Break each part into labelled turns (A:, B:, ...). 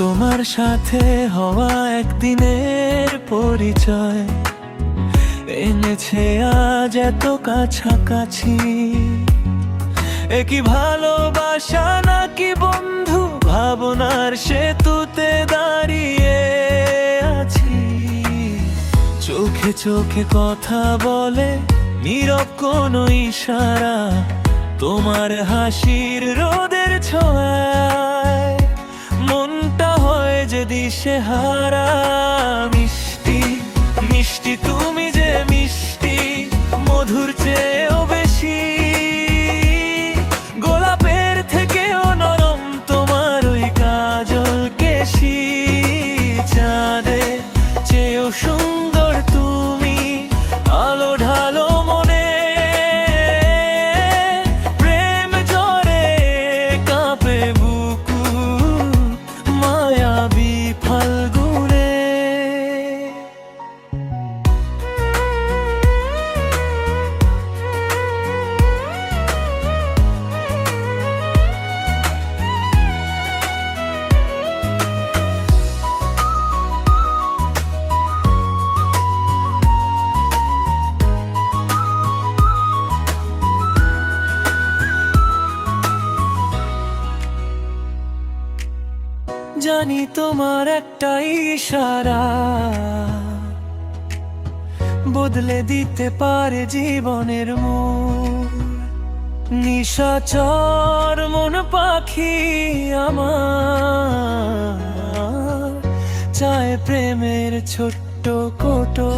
A: তোমার সাথে হওয়া একদিনের পরিচয় এনেছে আজ এত কাছাকাছি। একই ভালোবাসা নাকি বন্ধু, ভাবনার সেতুতে দাঁড়িয়ে আছি। চোখে চোখে কথা বলে নীরব কোনো ইশারা, তোমার হাসির রোদের ছোঁয়ায় মনটা হয় যে দিশেহারা। মিষ্টি মিষ্টি তুমি যে মিষ্টি, মধুর চেয়েও বেশি। গোলাপের থেকেও নরম তোমার ওই কাজল কেশি। চাঁদের চেয়েও সুন্দর তুমি, আলো ঢালো মনে। প্রেম ঝরে কাঁপে বুকু, মায়াবী ফাল্গুনে। জানি তোমার একটা ইশারা বদলে দিতে পারে জীবনের মোড়। নিশাচর মন পাখি আমার চায় প্রেমের ছোট্ট কোটো।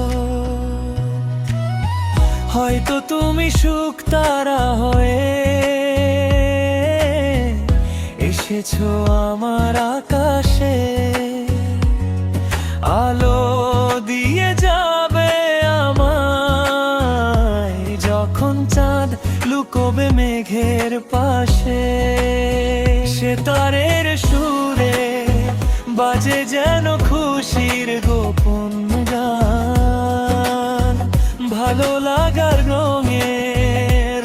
A: হয়তো তুমি সুখ তারা হয়ে এসেছো আমার আকাশে। আলো দিয়ে যাবে আমায় যখন চাঁদ লুকোবে মেঘের পাশে। সেতারের সুরে বাজে যেন খুশির গোপন গান। ভালো লাগার রঙে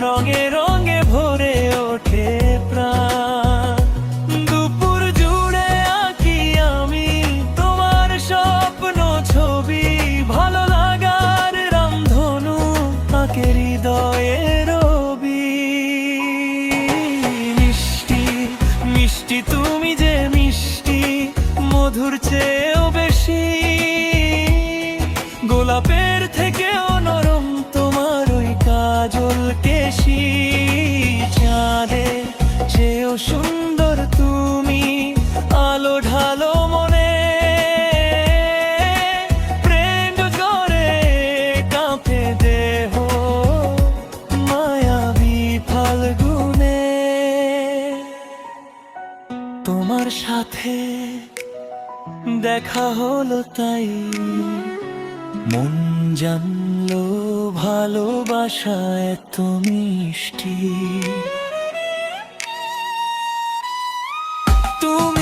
A: রঙে রঙে ভরে ওঠে প্রাণ। দুপুর জুড়ে আঁকি আমি তোমার স্বপ্ন ছবি। ভালো লাগার রামধনু আঁকে হৃদয়ে রবি। মিষ্টি মিষ্টি তুমি যে মিষ্টি, মধুর চেয়েও বেশি। গোলাপের থেকেও নরম তোমার ওই কাজল কেশি। চাঁদের চেয়েও সুন্দর তুমি, আলো ঢালো মনে। প্রেম ঝরে কাঁপে দেহ, মায়াবী ফাল্গুনে। তোমার সাথে দেখা হলো তাই মন জানলো ভালোবাসা এত মিষ্টি। তুমি